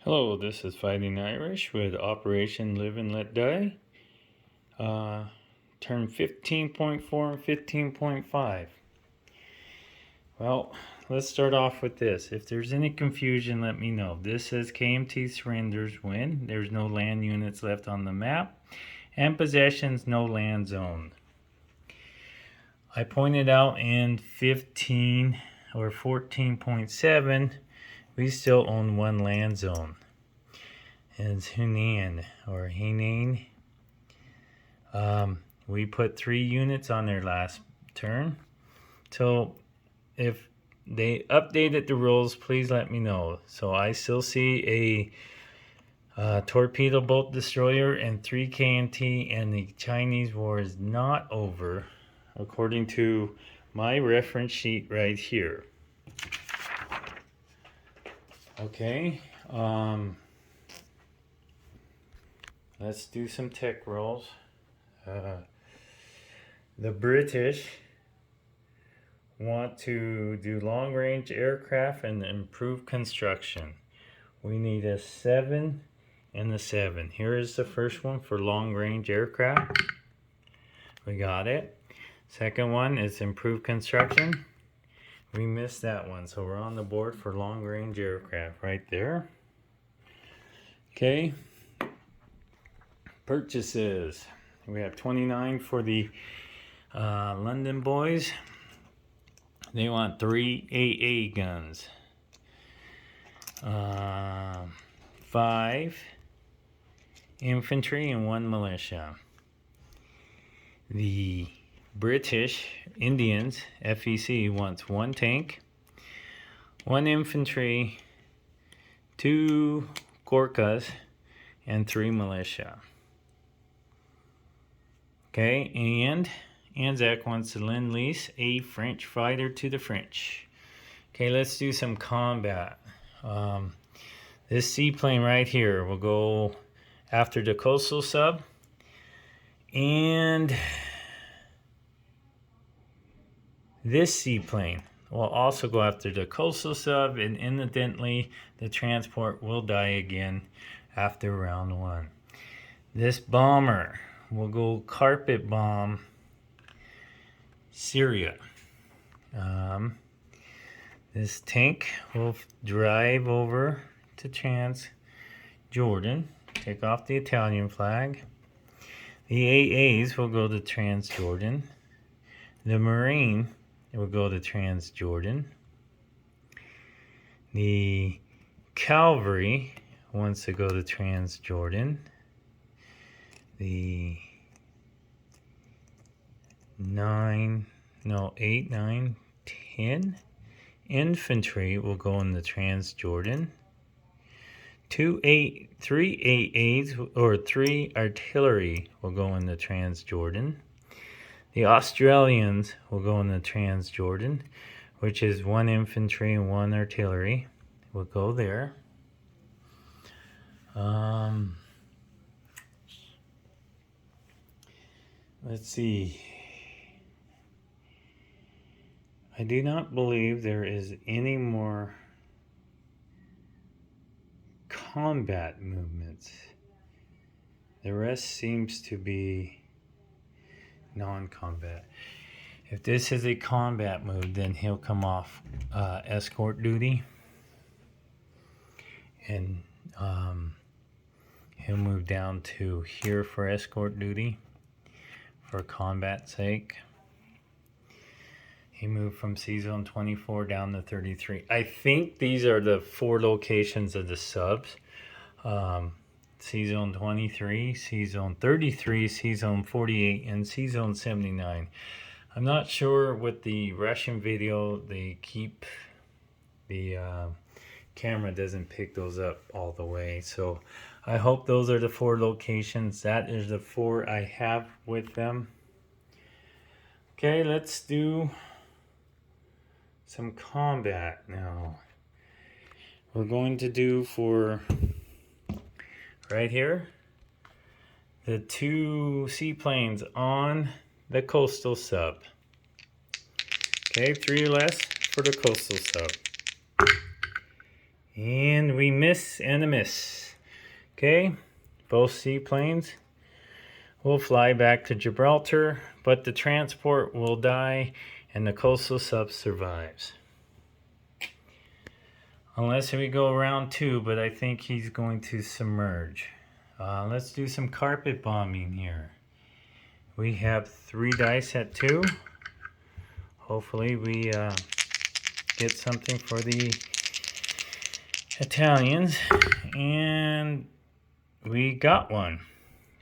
Hello, this is Fighting Irish with Operation Live and Let Die. Term 15.4 and 15.5. Well, let's start off with this. If there's any confusion, let me know. This says KMT surrenders when there's no land units left on the map and possessions no land zone. I pointed out in 15 or 14.7 we still own one land zone. And it's Hunan or Henan. We put 3 units on there last turn. So if they updated the rules, please let me know. So I still see a torpedo boat destroyer and 3 KNT, and the Chinese war is not over according to my reference sheet right here. Okay, let's do some tech rolls. The British want to do long-range aircraft and improve construction. We need a 7 and a 7. Here is the first one for long-range aircraft. We got it. Second one is improved construction. We missed that one, so we're on the board for long-range aircraft right there. Okay. Purchases. We have 29 for the London boys. They want 3 AA guns. 5 infantry and 1 militia. The British Indians, FEC, wants 1 tank, 1 infantry, 2 Gorkhas, and 3 militia. Okay, and Anzac wants to lend-lease a French fighter to the French. Okay, let's do some combat. This seaplane right here will go after the coastal sub, and this seaplane will also go after the coastal sub, and incidentally, the transport will die again after round 1. This bomber will go carpet bomb Syria. This tank will drive over to Transjordan, take off the Italian flag. The AAs will go to Transjordan. The Marine will go to Transjordan. The Cavalry wants to go to Transjordan. The 8, 9, 10 infantry will go in the Transjordan. 3 AAs or 3 artillery will go in the Transjordan. The Australians will go in the Transjordan, which is 1 infantry and 1 artillery. Will go there. Let's see. I do not believe there is any more combat movements. The rest seems to be non-combat. If this is a combat move, then he'll come off escort duty, and he'll move down to here for escort duty for combat sake. He moved from C-Zone 24 down to 33. I think these are the 4 locations of the subs. C-Zone 23, C-Zone 33, C-Zone 48, and C-Zone 79. I'm not sure with the Russian video, they keep the camera doesn't pick those up all the way. So I hope those are the 4 locations. That is the 4 I have with them. Okay, let's do some combat now. We're going to do for right here the 2 seaplanes on the coastal sub. Okay, 3 less for the coastal sub. And we miss and a miss. Okay, both seaplanes will fly back to Gibraltar, but the transport will die and the coastal sub survives. Unless we go round 2, but I think he's going to submerge. Let's do some carpet bombing here. We have 3 dice at 2. Hopefully we get something for the Italians, and we got one.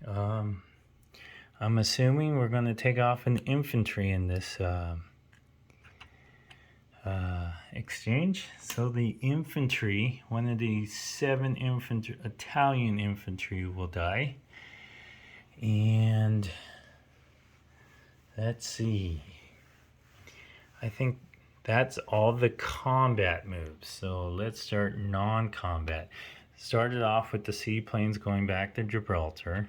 I'm assuming we're going to take off an infantry in this exchange. So the infantry, one of the 7 Italian infantry will die. And let's see. I think that's all the combat moves. So let's start non-combat. Started off with the seaplanes going back to Gibraltar.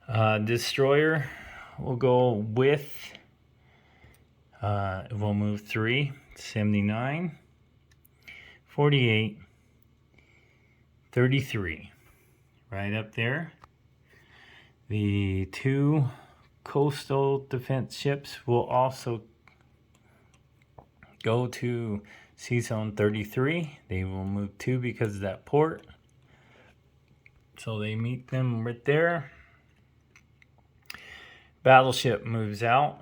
Destroyer will go with, we'll move 3, 79, 48, 33. Right up there. The 2 coastal defense ships will also go to Sea Zone 33. They will move 2 because of that port. So they meet them right there. Battleship moves out,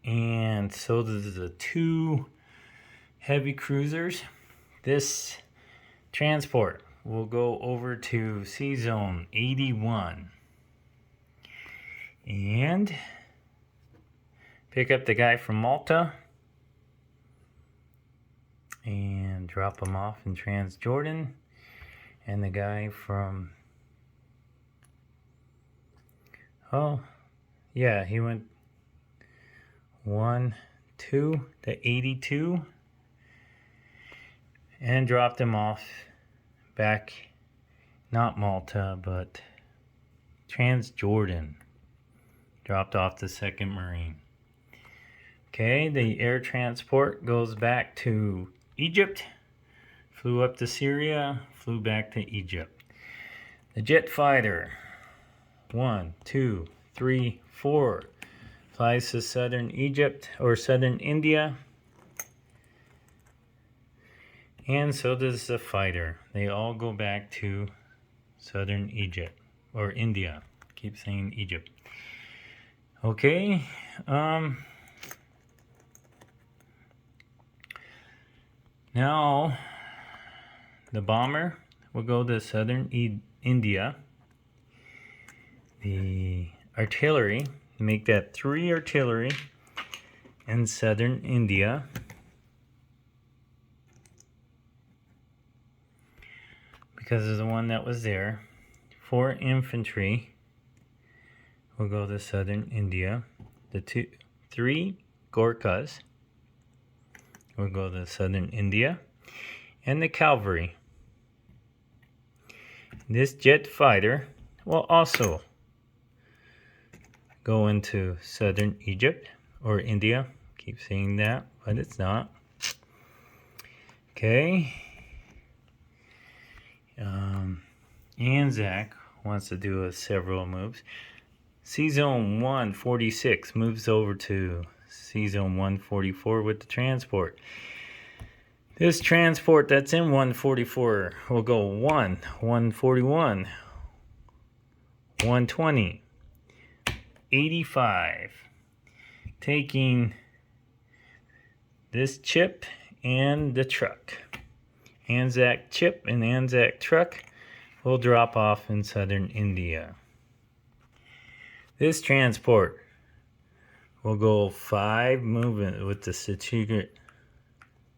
and so does the 2 heavy cruisers. This transport will go over to Sea Zone 81 and pick up the guy from Malta and drop him off in Transjordan, and the guy from, oh yeah, he went 1, 2 to 82 and dropped him off back, not Malta, but Transjordan. Dropped off the 2nd Marine. Okay, the air transport goes back to Egypt, flew up to Syria, flew back to Egypt. The jet fighter, 1, 2, 3, 4, flies to southern Egypt or southern India, and so does the fighter. They all go back to southern Egypt or India. Keep saying Egypt. Okay. Now the bomber will go to southern India. The artillery, make that 3 artillery in southern India. Because of the one that was there. 4 infantry will go to southern India. The 3 Gorkhas will go to southern India. And the cavalry. This jet fighter will also go into southern Egypt or India. Keep saying that, but it's not. Okay. Anzac wants to do several moves. Sea Zone 146 moves over to Sea Zone 144 with the transport. This transport that's in 144 will go 1, 141, 120, 85, taking this chip and the truck. Anzac chip and Anzac truck will drop off in southern India. This transport will go 5 movement with the strategic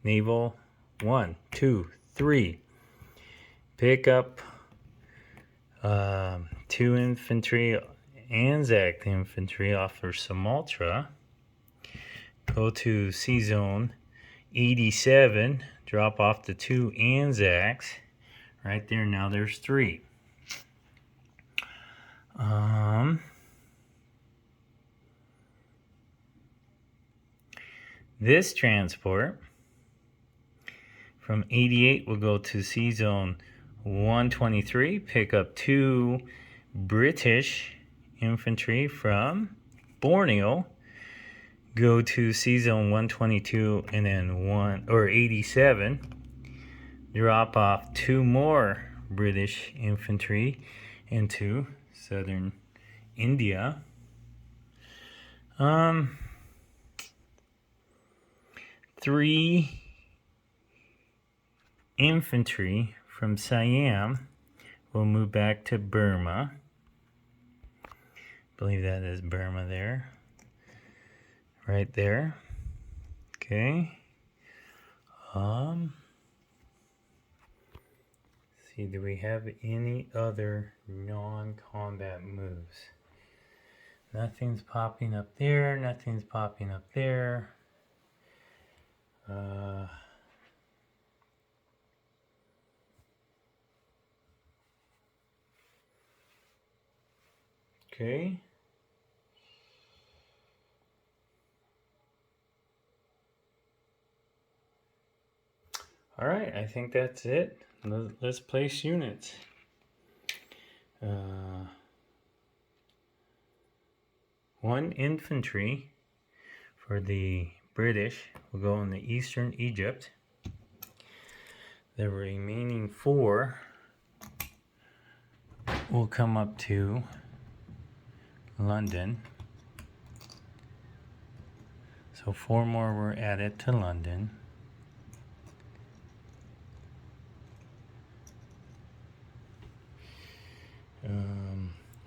naval. 1, 2, 3. Pick up 2 infantry, Anzac infantry off of Sumatra. Go to Sea Zone 87. Drop off the 2 Anzacs. Right there, now there's 3. This transport From 88, we'll go to Sea Zone 123, pick up 2 British infantry from Borneo, go to Sea Zone 122, and then 87, drop off 2 more British infantry into southern India. 3 infantry from Siam will move back to Burma. I believe that is Burma there. Right there. Okay. See, do we have any other non-combat moves? Nothing's popping up there. Nothing's popping up there. Okay. All right, I think that's it. Let's place units. 1 infantry for the British will go in the eastern Egypt. The remaining 4 will come up to London. So 4 more were added to London.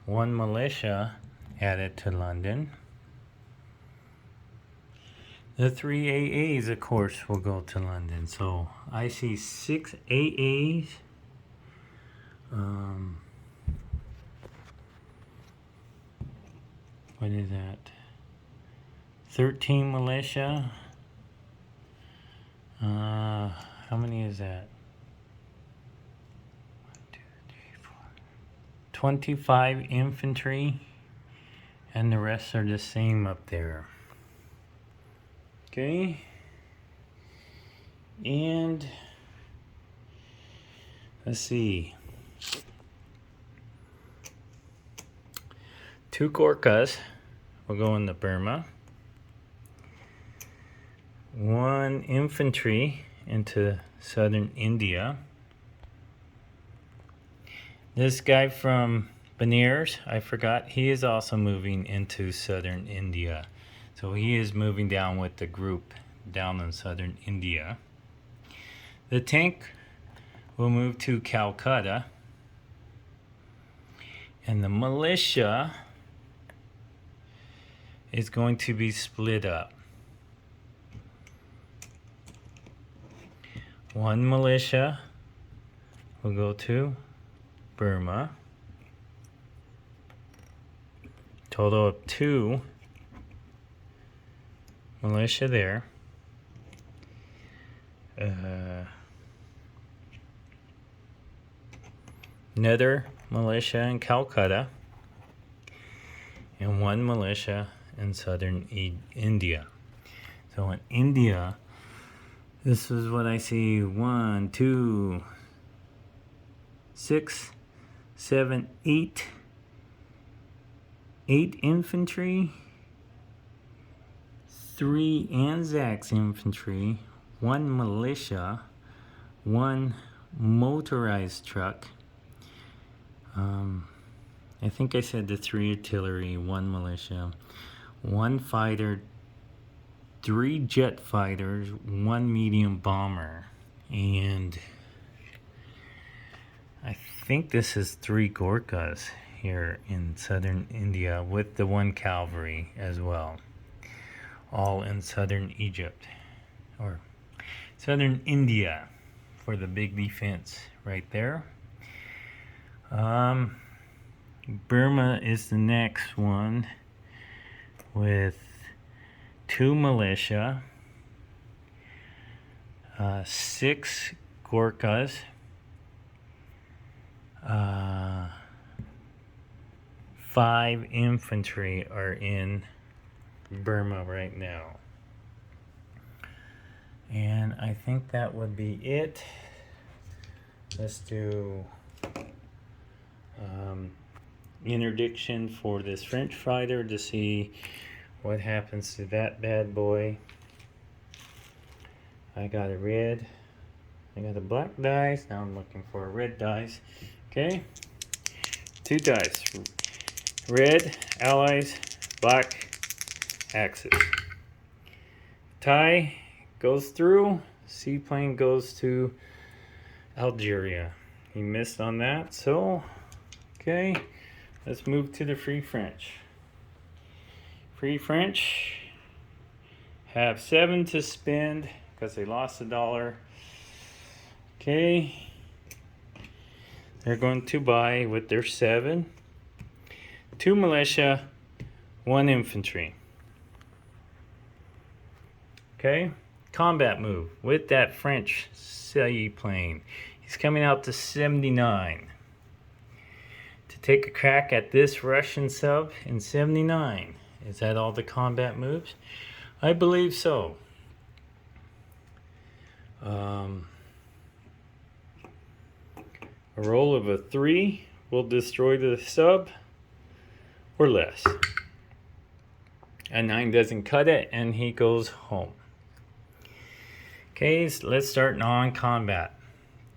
One militia added to London. The 3 AAs, of course, will go to London. So I see 6 AAs. What is that? 13 militia. How many is that? 25 infantry, and the rest are the same up there. Okay, and let's see. 2 Gorkhas will go into Burma. 1 infantry into southern India. This guy from Beniers, I forgot, he is also moving into southern India. So he is moving down with the group down in southern India. The tank will move to Calcutta. And the militia is going to be split up. 1 militia will go to Burma. Total of 2 militia there. Another militia in Calcutta. And 1 militia in southern India. So in India, this is what I see. 1, 2, 6, 7, 8 infantry, 3 Anzacs infantry, 1 militia, 1 motorized truck. I think I said the 3 artillery, 1 militia, 1 fighter, 3 jet fighters, 1 medium bomber, and I think this is 3 Gorkhas here in southern India with the 1 cavalry as well. All in southern Egypt, or southern India for the big defense right there. Burma is the next one with 2 militia, 6 Gorkhas, 5 infantry are in Burma right now. And I think that would be it. Let's do interdiction for this French fighter to see what happens to that bad boy. I got a red. I got a black dice. Now I'm looking for a red dice. Okay. 2 dice. Red, allies, black, axis. Tie goes through. Seaplane goes to Algeria. He missed on that, so okay. Let's move to the Free French. Free French have 7 to spend because they lost $1. Okay. They're going to buy with their 7. 2 militia, 1 infantry. Okay. Combat move with that French seaplane. He's coming out to 79. To take a crack at this Russian sub in 79. Is that all the combat moves? I believe so. A roll of a 3 will destroy the sub or less. A 9 doesn't cut it and he goes home. Okay, so let's start non-combat.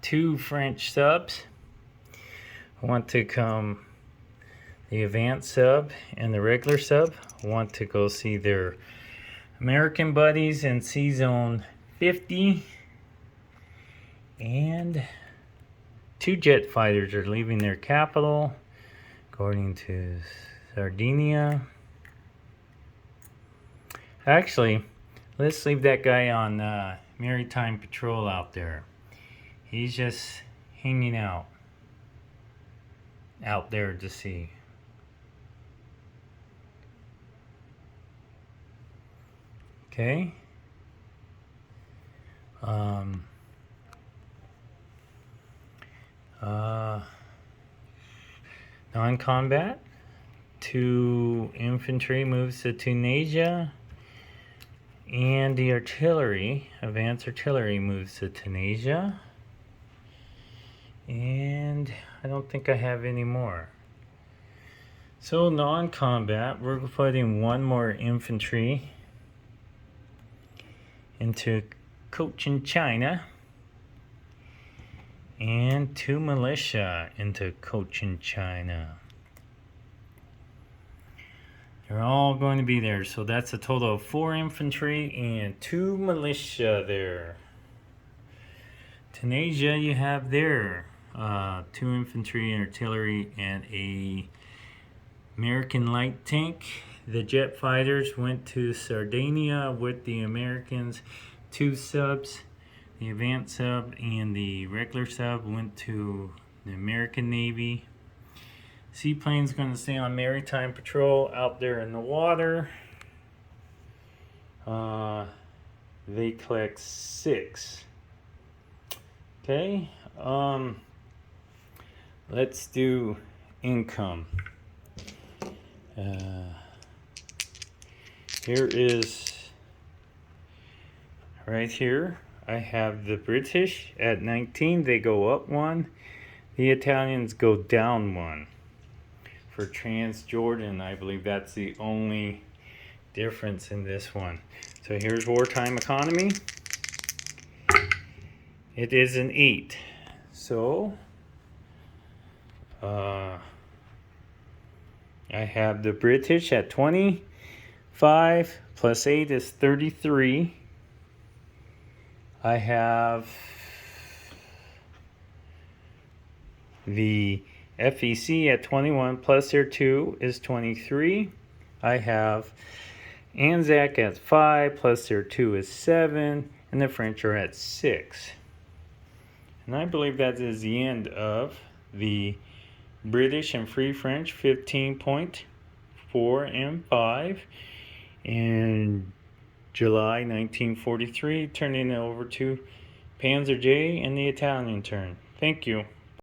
2 French subs want to come, the advanced sub and the regular sub want to go see their American buddies in Sea Zone 50, and 2 jet fighters are leaving their capital, according to Sardinia. Actually, let's leave that guy on maritime patrol out there. He's just hanging out there to sea. Okay. Non-combat. 2 infantry moves to Tunisia. And the artillery, advanced artillery, moves to Tunisia. And I don't think I have any more. So non-combat, we're putting 1 more infantry into Cochin China. And 2 militia into Cochin China. They're all going to be there, so that's a total of 4 infantry and 2 militia there. Tunisia, you have there 2 infantry and artillery and a American light tank. The jet fighters went to Sardinia with the Americans. 2 subs, the advanced sub and the regular sub, went to the American Navy. Seaplane's going to stay on maritime patrol out there in the water. They collect 6. Okay. Let's do income. Here is, right here, I have the British at 19. They go up 1. The Italians go down 1. For Transjordan, I believe that's the only difference in this one. So here's wartime economy. It is an 8. So I have the British at 25 plus 8 is 33. I have the FEC at 21 plus their 2 is 23. I have Anzac at 5 plus their 2 is 7. And the French are at 6. And I believe that is the end of the British and Free French 15.4 and 5 in July 1943, turning it over to Panzer J and the Italian turn. Thank you.